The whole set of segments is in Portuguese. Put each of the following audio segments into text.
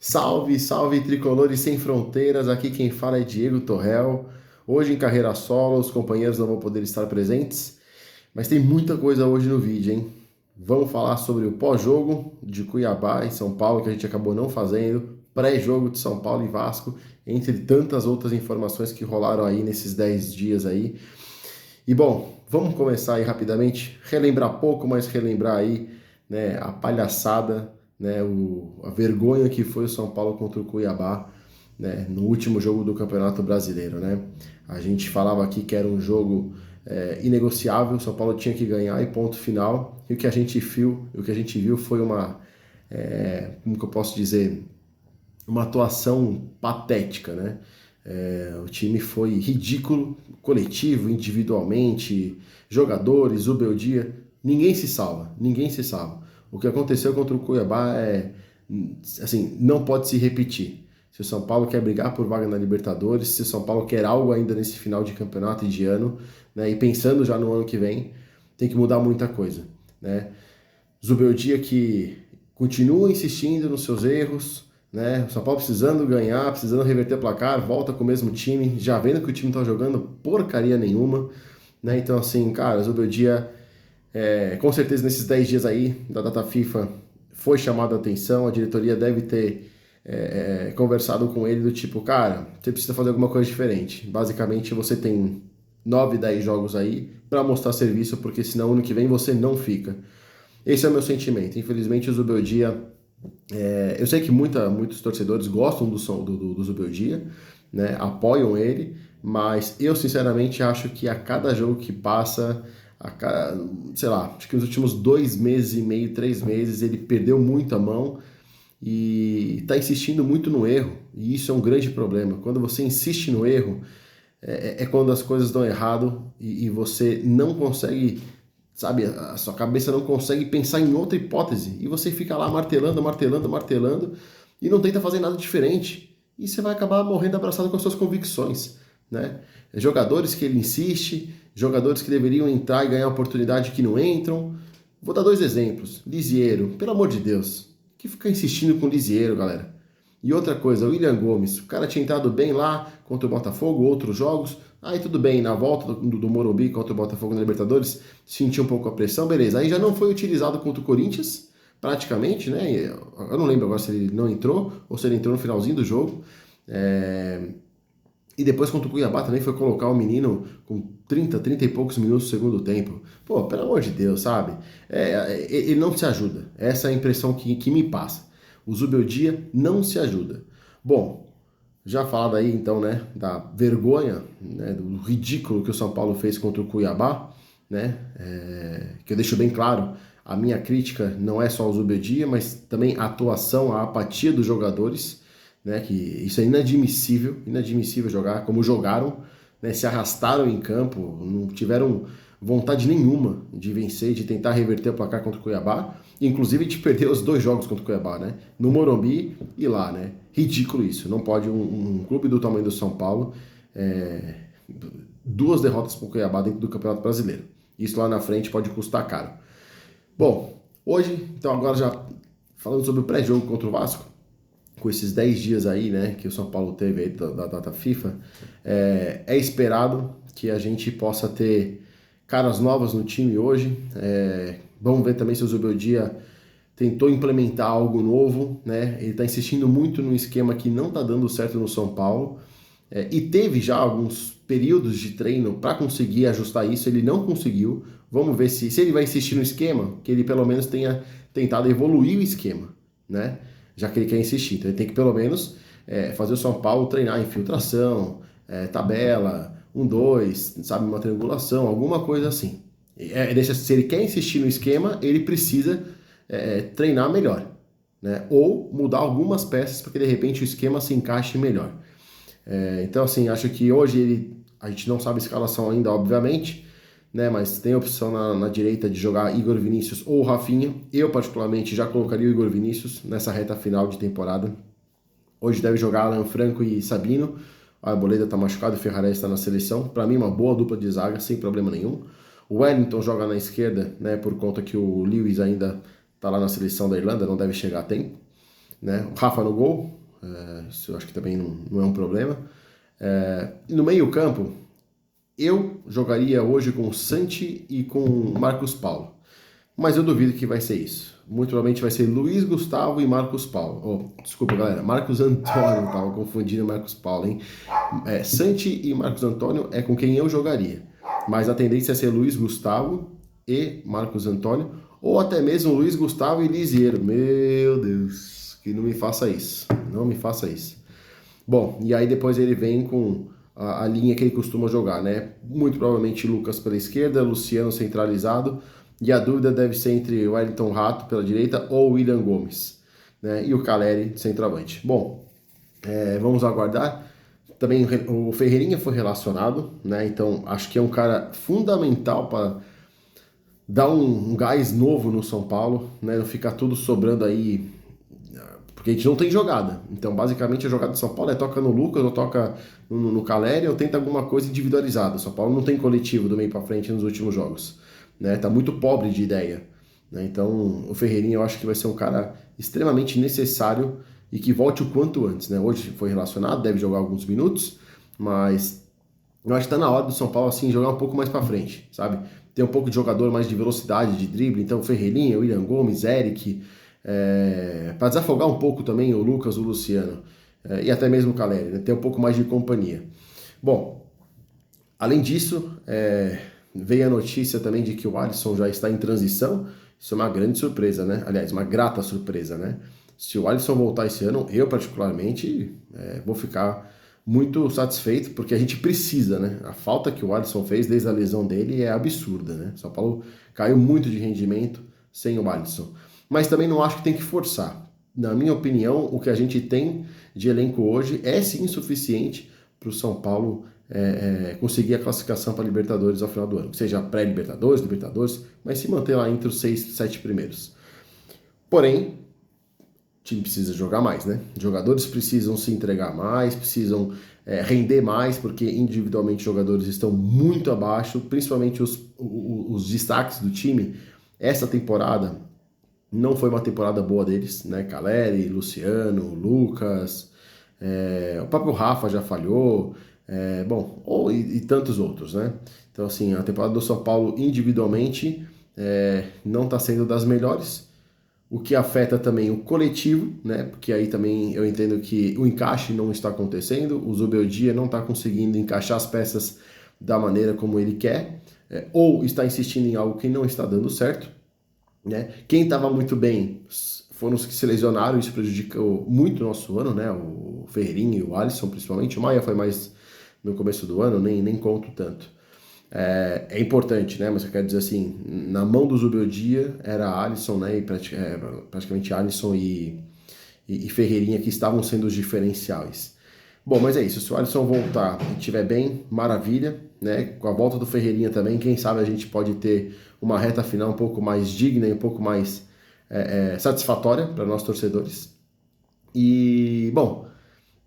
Salve, salve tricolores sem fronteiras, aqui quem fala é Diego Torrel. Hoje em carreira solo, os companheiros não vão poder estar presentes, mas tem muita coisa hoje no vídeo, hein? Vamos falar sobre o pós-jogo de Cuiabá e São Paulo, que a gente acabou não fazendo, pré-jogo de São Paulo e Vasco, entre tantas outras informações que rolaram aí nesses 10 dias aí. E bom, vamos começar aí rapidamente, relembrar pouco, mas relembrar aí, né, a palhaçada, né, a vergonha que foi o São Paulo contra o Cuiabá, né, no último jogo do Campeonato Brasileiro, né? A gente falava aqui que era um jogo inegociável, o São Paulo tinha que ganhar e ponto final. E o que a gente viu foi como que eu posso dizer, uma atuação patética, né? O time foi ridículo, coletivo, individualmente, jogadores, o Beldia, ninguém se salva, ninguém se salva. O que aconteceu contra o Cuiabá assim, não pode se repetir. Se o São Paulo quer brigar por vaga na Libertadores, se o São Paulo quer algo ainda nesse final de campeonato e de ano, né, e pensando já no ano que vem, tem que mudar muita coisa, né? Zubeldia que continua insistindo nos seus erros, né? O São Paulo precisando ganhar, precisando reverter o placar, volta com o mesmo time, já vendo que o time tá jogando porcaria nenhuma, né? Então, assim, cara, Zubeldia, com certeza nesses 10 dias aí da data FIFA foi chamada a atenção, a diretoria deve ter conversado com ele do tipo, cara, você precisa fazer alguma coisa diferente. Basicamente, você tem 9, 10 jogos aí para mostrar serviço, porque senão ano que vem você não fica. Esse é o meu sentimento. Infelizmente, o Zubeldia. Eu sei que muitos torcedores gostam do som do Zubeldia, né? Apoiam ele, mas eu sinceramente acho que a cada jogo que passa, sei lá, acho que nos últimos 2 meses e meio, 3 meses, ele perdeu muito a mão e está insistindo muito no erro. E isso é um grande problema. Quando você insiste no erro, é quando as coisas dão errado e você não consegue, sabe, a sua cabeça não consegue pensar em outra hipótese e você fica lá martelando, martelando, martelando e não tenta fazer nada diferente. E você vai acabar morrendo abraçado com as suas convicções, né? Jogadores que ele insiste, jogadores que deveriam entrar e ganhar oportunidade que não entram. Vou dar 2 exemplos. Lisieiro, pelo amor de Deus, que fica insistindo com o Lisieiro, galera. E outra coisa, o William Gomes, o cara tinha entrado bem lá contra o Botafogo, outros jogos, aí tudo bem, na volta do Morumbi contra o Botafogo na Libertadores, sentiu um pouco a pressão, beleza. Aí já não foi utilizado contra o Corinthians, praticamente, né? Eu não lembro agora se ele não entrou ou se ele entrou no finalzinho do jogo. E depois contra o Cuiabá também foi colocar o menino com 30 e poucos minutos do segundo tempo. Pô, pelo amor de Deus, sabe? Ele não se ajuda. Essa é a impressão que me passa. O Zubeldia não se ajuda. Bom, já falado aí então, né, da vergonha, né, do ridículo que o São Paulo fez contra o Cuiabá, né, que eu deixo bem claro, a minha crítica não é só ao Zubeldia, mas também a atuação, a apatia dos jogadores, né, que isso é inadmissível, inadmissível jogar como jogaram, né, se arrastaram em campo, não tiveram vontade nenhuma de vencer, de tentar reverter o placar contra o Cuiabá, inclusive de perder os 2 jogos contra o Cuiabá, né, no Morumbi e lá, né, ridículo isso, não pode um clube do tamanho do São Paulo 2 derrotas para o Cuiabá dentro do Campeonato Brasileiro, isso lá na frente pode custar caro. Bom, hoje, então agora já falando sobre o pré-jogo contra o Vasco, com esses 10 dias aí, né, que o São Paulo teve aí da data FIFA, é esperado que a gente possa ter caras novas no time hoje. Vamos ver também se o Zubeldia tentou implementar algo novo, né? Ele está insistindo muito no esquema que não está dando certo no São Paulo. E teve já alguns períodos de treino para conseguir ajustar isso, ele não conseguiu. Vamos ver se ele vai insistir no esquema, que ele pelo menos tenha tentado evoluir o esquema, né? Já que ele quer insistir. Então ele tem que pelo menos fazer o São Paulo treinar infiltração, tabela, 1-2, sabe, uma triangulação, alguma coisa assim. Se ele quer insistir no esquema, ele precisa treinar melhor, né? Ou mudar algumas peças para que de repente o esquema se encaixe melhor. Então, assim, acho que hoje a gente não sabe a escalação ainda, obviamente, né? Mas tem a opção na direita de jogar Igor Vinícius ou Rafinha. Eu, particularmente, já colocaria o Igor Vinícius nessa reta final de temporada. Hoje deve jogar Alan Franco e Sabino. A Arboleda está machucado, o Ferrarese está na seleção. Para mim, uma boa dupla de zaga, sem problema nenhum. O Wellington joga na esquerda, né? Por conta que o Lewis ainda está lá na seleção da Irlanda, não deve chegar a tempo. né? O Rafa no gol, isso eu acho que também não é um problema. E no meio campo, eu jogaria hoje com o Santi e com o Marcos Paulo. Mas eu duvido que vai ser isso. Muito provavelmente vai ser Luiz Gustavo e Marcos Paulo. Desculpa, galera. Marcos Antônio, tava confundindo Marcos Paulo, hein? Santi e Marcos Antônio é com quem eu jogaria. Mas a tendência é ser Luiz Gustavo e Marcos Antônio, ou até mesmo Luiz Gustavo e Lisiero. Meu Deus, que não me faça isso. Não me faça isso. Bom, e aí depois ele vem com a linha que ele costuma jogar, né? Muito provavelmente Lucas pela esquerda, Luciano centralizado, e a dúvida deve ser entre o Wellington Rato pela direita ou o William Gomes, né? E o Caleri de centroavante. Bom, vamos aguardar. Também o Ferreirinha foi relacionado, né? Então acho que é um cara fundamental para dar um gás novo no São Paulo, né? Não ficar tudo sobrando aí, porque a gente não tem jogada. Então, basicamente, a jogada do São Paulo é toca no Lucas, ou toca no Caleri, ou tenta alguma coisa individualizada. O São Paulo não tem coletivo do meio para frente nos últimos jogos, né? Tá muito pobre de ideia, né? Então, o Ferreirinha eu acho que vai ser um cara extremamente necessário e que volte o quanto antes, né? Hoje foi relacionado, deve jogar alguns minutos, mas eu acho que tá na hora do São Paulo assim jogar um pouco mais para frente, sabe? Ter um pouco de jogador mais de velocidade, de drible. Então, Ferreirinha, William Gomes, Eric, para desafogar um pouco também o Lucas, o Luciano, e até mesmo o Caleri, né? Ter um pouco mais de companhia. Bom, além disso, veio a notícia também de que o Alisson já está em transição. Isso é uma grande surpresa, né? Aliás, uma grata surpresa, né? Se o Alisson voltar esse ano, eu particularmente vou ficar muito satisfeito, porque a gente precisa, né? A falta que o Alisson fez desde a lesão dele é absurda, né? São Paulo caiu muito de rendimento sem o Alisson. Mas também não acho que tem que forçar. Na minha opinião, o que a gente tem de elenco hoje é sim suficiente para o São Paulo conseguir a classificação para a Libertadores ao final do ano. Seja pré-Libertadores, Libertadores, mas se manter lá entre os 6, 7 primeiros. Porém, o time precisa jogar mais, né? Jogadores precisam se entregar mais, precisam render mais, porque individualmente os jogadores estão muito abaixo, principalmente os destaques do time. Essa temporada não foi uma temporada boa deles, né? Caleri, Luciano, Lucas, o próprio Rafa já falhou, e tantos outros, né? Então, assim, a temporada do São Paulo individualmente não está sendo das melhores, o que afeta também o coletivo, né? Porque aí também eu entendo que o encaixe não está acontecendo, o Zubeldia não está conseguindo encaixar as peças da maneira como ele quer, ou está insistindo em algo que não está dando certo, né? Quem estava muito bem foram os que se lesionaram, isso prejudicou muito o nosso ano, né? O Ferreirinha e o Alisson, principalmente. O Maia foi mais no começo do ano, nem conto tanto. É importante, né? Mas eu quero dizer assim, na mão do Zubeldia era Alisson, né? E praticamente Alisson e Ferreirinha que estavam sendo os diferenciais. Bom, mas é isso. Se o Alisson voltar e estiver bem, maravilha, né? Com a volta do Ferreirinha também, quem sabe a gente pode ter uma reta final um pouco mais digna e um pouco mais satisfatória para nós torcedores. E, bom,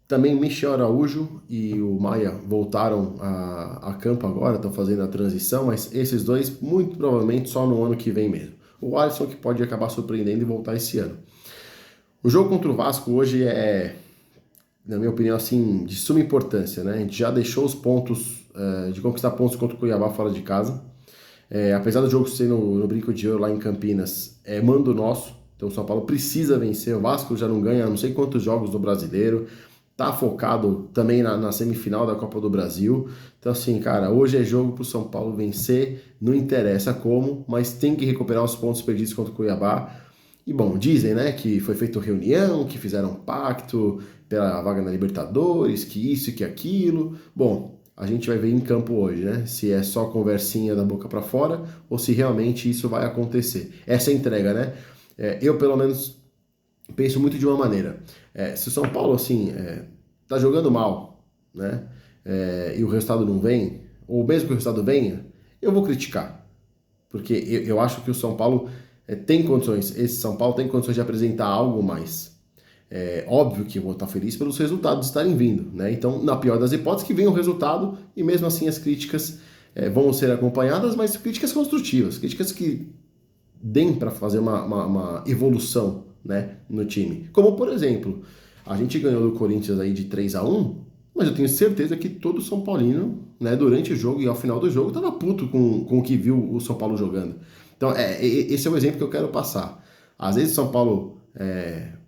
também Michel Araújo e o Maia voltaram a campo agora, estão fazendo a transição, mas esses dois muito provavelmente só no ano que vem mesmo. O Alisson que pode acabar surpreendendo e voltar esse ano. O jogo contra o Vasco hoje na minha opinião, assim, de suma importância, né? A gente já deixou os pontos, de conquistar pontos contra o Cuiabá fora de casa. Apesar do jogo ser no Brinco de Ouro lá em Campinas, é mando nosso. Então o São Paulo precisa vencer. O Vasco já não ganha não sei quantos jogos do Brasileiro. Tá focado também na semifinal da Copa do Brasil. Então assim, cara, hoje é jogo pro São Paulo vencer. Não interessa como, mas tem que recuperar os pontos perdidos contra o Cuiabá. E bom, dizem, né, que foi feita reunião, que fizeram um pacto pela vaga na Libertadores, que isso e que aquilo. Bom, a gente vai ver em campo hoje, né, se é só conversinha da boca para fora ou se realmente isso vai acontecer. Essa entrega, né? Eu, pelo menos, penso muito de uma maneira. Se o São Paulo, assim, tá jogando mal, né, e o resultado não vem, ou mesmo que o resultado venha, eu vou criticar. Porque eu acho que o São Paulo tem condições, esse São Paulo tem condições de apresentar algo mais. Óbvio que eu vou estar feliz pelos resultados estarem vindo, né? Então, na pior das hipóteses, que venha o resultado e mesmo assim as críticas vão ser acompanhadas, mas críticas construtivas, críticas que deem para fazer uma evolução né, no time. Como, por exemplo, a gente ganhou do Corinthians aí de 3-1, mas eu tenho certeza que todo São Paulino, né, durante o jogo e ao final do jogo, tava puto com o que viu o São Paulo jogando. Então, esse é o exemplo que eu quero passar. Às vezes o São Paulo,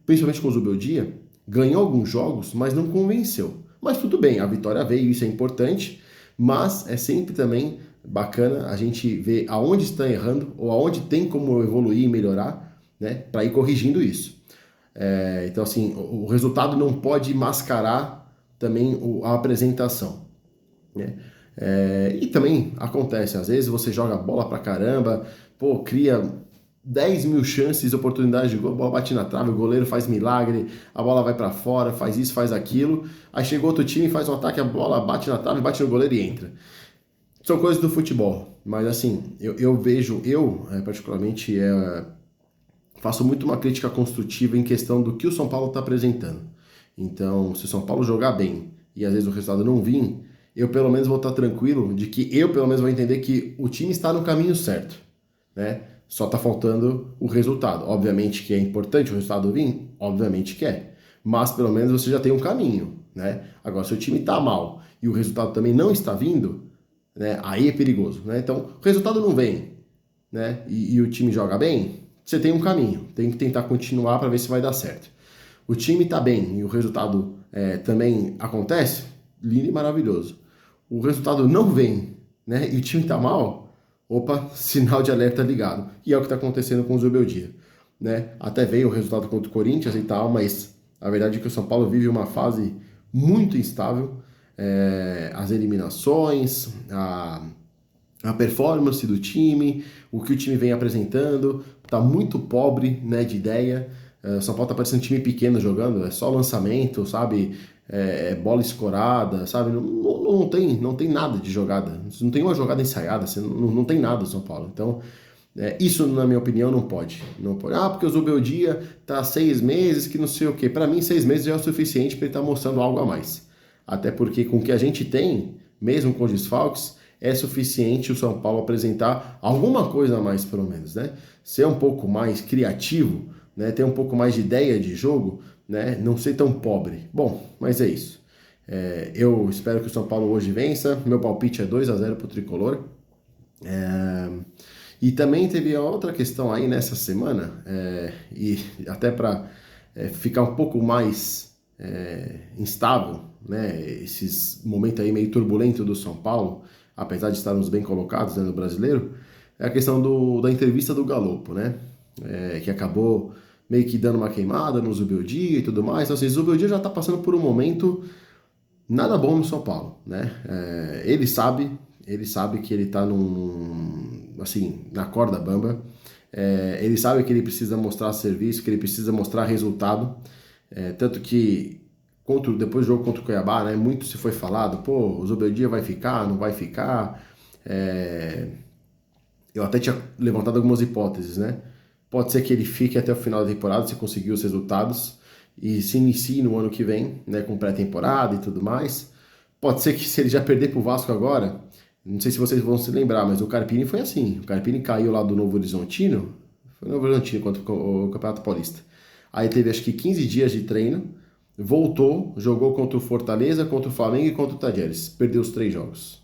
principalmente com o Zubeldia, ganhou alguns jogos, mas não convenceu. Mas tudo bem, a vitória veio, isso é importante, mas é sempre também bacana a gente ver aonde está errando ou aonde tem como evoluir e melhorar, né, para ir corrigindo isso. Então, assim, o resultado não pode mascarar também a apresentação, né? E também acontece, às vezes você joga bola pra caramba, pô, cria 10 mil chances, oportunidades de gol, a bola bate na trave, o goleiro faz milagre, a bola vai pra fora, faz isso, faz aquilo, aí chegou outro time, faz um ataque, a bola bate na trave, bate no goleiro e entra. São coisas do futebol, mas assim, eu vejo, particularmente, faço muito uma crítica construtiva em questão do que o São Paulo está apresentando. Então, se o São Paulo jogar bem e às vezes o resultado não vir, eu pelo menos vou estar tranquilo de que eu pelo menos vou entender que o time está no caminho certo, né? Só está faltando o resultado. Obviamente que é importante o resultado vir, obviamente que é. Mas pelo menos você já tem um caminho, né? Agora, se o time está mal e o resultado também não está vindo, né? Aí é perigoso, né? Então, o resultado não vem, né? E o time joga bem, você tem um caminho, tem que tentar continuar para ver se vai dar certo. O time está bem e o resultado também acontece, lindo e maravilhoso. O resultado não vem, né? E o time está mal, opa, sinal de alerta ligado. E é o que está acontecendo com o Zubeldia, né? Até veio o resultado contra o Corinthians e tal, mas a verdade é que o São Paulo vive uma fase muito instável. As eliminações, a performance do time, o que o time vem apresentando, tá muito pobre, né, de ideia. São Paulo tá parecendo um time pequeno jogando, é só lançamento, sabe? Bola escorada, sabe? Não tem nada de jogada, não tem uma jogada ensaiada, assim, não tem nada o São Paulo. Então, isso, na minha opinião, não pode. Não pode. Ah, porque o Zubeldia tá 6 meses, que não sei o quê. Para mim, 6 meses já é o suficiente para ele estar mostrando algo a mais. Até porque com o que a gente tem, mesmo com os desfalques, é suficiente o São Paulo apresentar alguma coisa a mais, pelo menos, né? Ser um pouco mais criativo, né? Ter um pouco mais de ideia de jogo, né? Não ser tão pobre. Bom, mas é isso. Eu espero que o São Paulo hoje vença. Meu palpite é 2-0 pro Tricolor. E também teve outra questão aí nessa semana, e até para ficar um pouco mais instável, né? Esses momentos aí meio turbulentos do São Paulo, apesar de estarmos bem colocados, né, no brasileiro, é a questão da entrevista do Galopo, né? Que acabou meio que dando uma queimada no Zubeldia e tudo mais. Então, assim, o Zubeldia já está passando por um momento nada bom no São Paulo, né? Ele sabe que ele está assim, na corda bamba. Ele sabe que ele precisa mostrar serviço, que ele precisa mostrar resultado. Tanto que depois do jogo contra o Cuiabá, né, muito se foi falado, pô, o Zubeldia vai ficar, não vai ficar. Eu até tinha levantado algumas hipóteses, né? Pode ser que ele fique até o final da temporada se conseguir os resultados e se inicie no ano que vem, né, com pré-temporada e tudo mais. Pode ser que se ele já perder pro Vasco agora, não sei se vocês vão se lembrar, mas o Carpini foi assim. O Carpini caiu lá do Novo Horizontino, foi no Novo Horizontino contra o Campeonato Paulista. Aí teve acho que 15 dias de treino, voltou, jogou contra o Fortaleza, contra o Flamengo e contra o Tadieres. Perdeu os 3 jogos.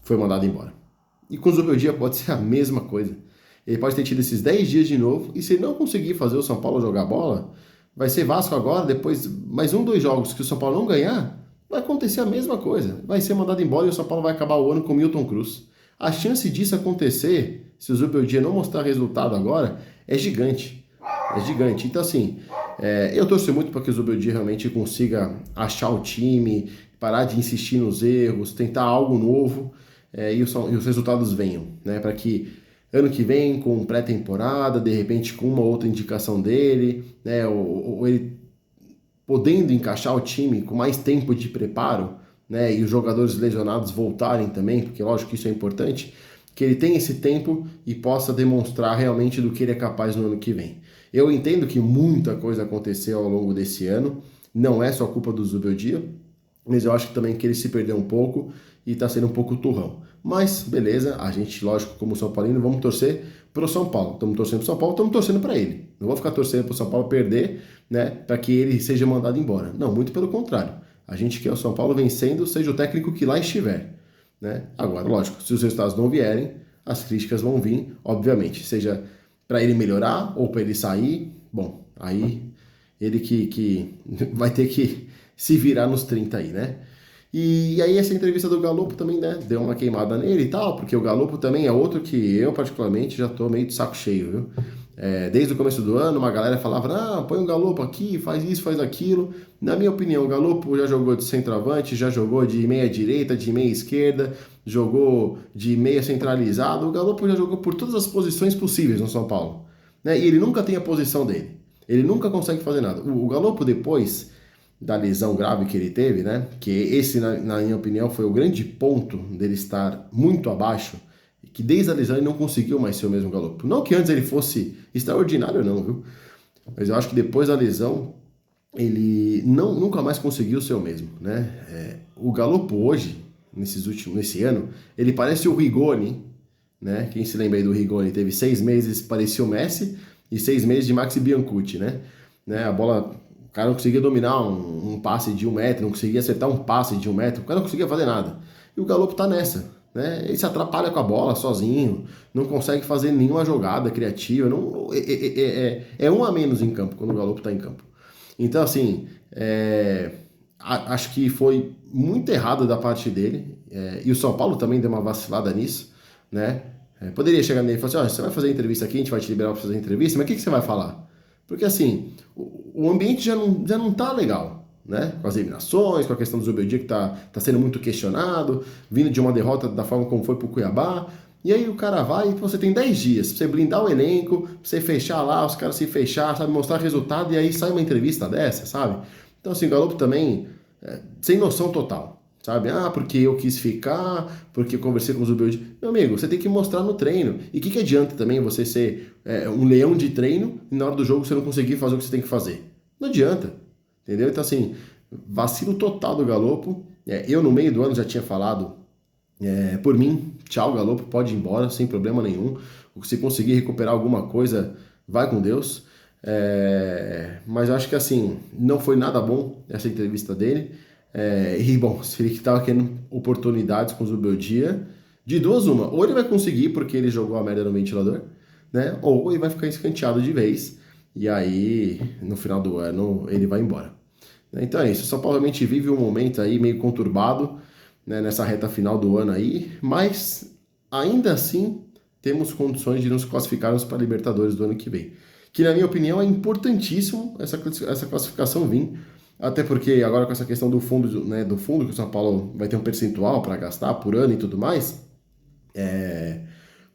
Foi mandado embora. E com o Zubeldia pode ser a mesma coisa. Ele pode ter tido esses 10 dias de novo, e se ele não conseguir fazer o São Paulo jogar bola, vai ser Vasco agora, depois mais 2 jogos que o São Paulo não ganhar, vai acontecer a mesma coisa. Vai ser mandado embora e o São Paulo vai acabar o ano com o Milton Cruz. A chance disso acontecer, se o Zubeldia não mostrar resultado agora, é gigante. É gigante. Então, assim, eu torço muito para que o Zubeldia realmente consiga achar o time, parar de insistir nos erros, tentar algo novo, e os resultados venham, né? Para que ano que vem, com pré-temporada, de repente com uma outra indicação dele, né? Ou ele podendo encaixar o time com mais tempo de preparo, né? E os jogadores lesionados voltarem também, porque lógico que isso é importante, que ele tenha esse tempo e possa demonstrar realmente do que ele é capaz no ano que vem. Eu entendo que muita coisa aconteceu ao longo desse ano, não é só culpa do Zubeldia, mas eu acho que também que ele se perdeu um pouco e está sendo um pouco turrão. Mas, beleza, a gente, lógico, como São Paulino, vamos torcer pro São Paulo. Estamos torcendo pro São Paulo, estamos torcendo para ele. Não vou ficar torcendo para o São Paulo perder, né, para que ele seja mandado embora. Não, muito pelo contrário. A gente quer o São Paulo vencendo, seja o técnico que lá estiver, né? Agora, lógico, se os resultados não vierem, as críticas vão vir, obviamente, seja para ele melhorar ou para ele sair. Bom, aí ele que vai ter que se virar nos 30 aí, né? E aí essa entrevista do Galopo também, né, deu uma queimada nele e tal, porque o Galopo também é outro que eu particularmente já tô meio de saco cheio, viu? Desde o começo do ano, uma galera falava, não, põe o Galopo aqui, faz isso, faz aquilo. Na minha opinião, o Galopo já jogou de centroavante, já jogou de meia direita, de meia esquerda, jogou de meia centralizado. O Galopo já jogou por todas as posições possíveis no São Paulo, né? E ele nunca tem a posição dele. Ele nunca consegue fazer nada. O Galopo, depois da lesão grave que ele teve, né? Que esse, na minha opinião, foi o grande ponto dele estar muito abaixo, que desde a lesão ele não conseguiu mais ser o mesmo Galopo. Não que antes ele fosse extraordinário, não, viu? Mas eu acho que depois da lesão ele nunca mais conseguiu ser o mesmo, né? O Galopo hoje, nesse ano, ele parece o Rigoni, né? Quem se lembra aí do Rigoni? Teve 6 meses, parecia o Messi, e 6 meses de Maxi Biancucci, né? A bola, o cara não conseguia dominar um passe de 1 metro, não conseguia acertar um passe de 1 metro, o cara não conseguia fazer nada. E o Galopo tá nessa, né? Ele se atrapalha com a bola sozinho, não consegue fazer nenhuma jogada criativa, é um a menos em campo quando o Galopo tá em campo. Então, assim, acho que foi muito errado da parte dele, e o São Paulo também deu uma vacilada nisso, né? Poderia chegar nele e falar assim, você vai fazer entrevista aqui, a gente vai te liberar para fazer entrevista, mas o que você vai falar? Porque assim, o ambiente já não tá legal, né? Com as eliminações, com a questão do Zubeldia que tá sendo muito questionado, vindo de uma derrota da forma como foi pro Cuiabá, e aí o cara vai e você tem 10 dias pra você blindar o elenco, pra você fechar lá, os caras se fechar, sabe, mostrar resultado, e aí sai uma entrevista dessa, sabe? Então assim, o Galopo também, sem noção total. Sabe? Porque eu quis ficar, porque eu conversei com os Zubeldia. Meu amigo, você tem que mostrar no treino. E o que adianta também você ser um leão de treino e na hora do jogo você não conseguir fazer o que você tem que fazer? Não adianta. Entendeu? Então, assim, vacilo total do Galopo. Eu, no meio do ano, já tinha falado, por mim, tchau, Galopo, pode ir embora, sem problema nenhum. Se conseguir recuperar alguma coisa, vai com Deus. Mas eu acho que, assim, não foi nada bom essa entrevista dele. E bom, se ele estava querendo oportunidades com o Zubeldia, de duas uma, ou ele vai conseguir porque ele jogou a merda no ventilador, né? Ou ele vai ficar escanteado de vez, e aí no final do ano ele vai embora. Então é isso, o São Paulo realmente vive um momento aí meio conturbado, né, nessa reta final do ano aí, mas ainda assim temos condições de nos classificarmos para a Libertadores do ano que vem. Que na minha opinião é importantíssimo essa classificação vir. Até porque agora com essa questão do fundo, né, do fundo que o São Paulo vai ter um percentual para gastar por ano e tudo mais,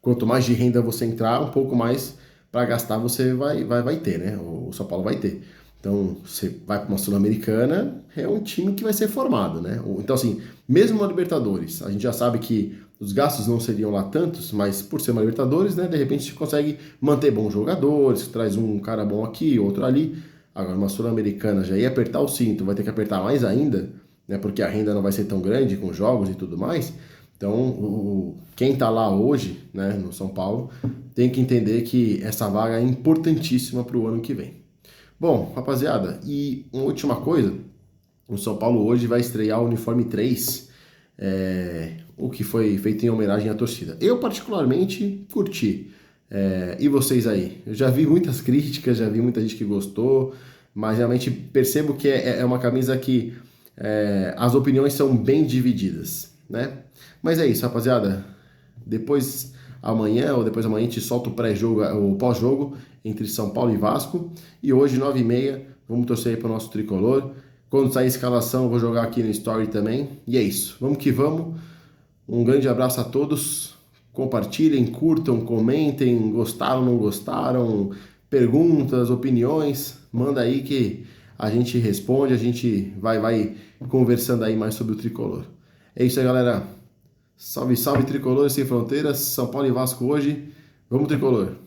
quanto mais de renda você entrar, um pouco mais para gastar você vai ter, né? O São Paulo vai ter. Então, você vai para uma Sul-Americana, é um time que vai ser formado, né? Então, assim, mesmo uma Libertadores, a gente já sabe que os gastos não seriam lá tantos, mas por ser uma Libertadores, né, de repente você consegue manter bons jogadores, traz um cara bom aqui, outro ali. Agora, uma Sul-Americana já ia apertar o cinto, vai ter que apertar mais ainda, né, porque a renda não vai ser tão grande com jogos e tudo mais. Então, quem está lá hoje, né, no São Paulo, tem que entender que essa vaga é importantíssima para o ano que vem. Bom, rapaziada, e uma última coisa, o São Paulo hoje vai estrear o uniforme 3, o que foi feito em homenagem à torcida. Eu, particularmente, curti. E vocês aí? Eu já vi muitas críticas, já vi muita gente que gostou, mas realmente percebo que é uma camisa que as opiniões são bem divididas, né? Mas é isso, rapaziada. Depois amanhã ou depois amanhã a gente solta o pré-jogo, o pós-jogo entre São Paulo e Vasco. E hoje, 9h30, vamos torcer aí para o nosso tricolor. Quando sair a escalação, eu vou jogar aqui no Story também. E é isso. Vamos que vamos. Um grande abraço a todos. Compartilhem, curtam, comentem, gostaram, não gostaram, perguntas, opiniões, manda aí que a gente responde, a gente vai conversando aí mais sobre o tricolor. É isso aí, galera. Salve, salve, tricolor sem fronteiras, São Paulo e Vasco hoje. Vamos, tricolor!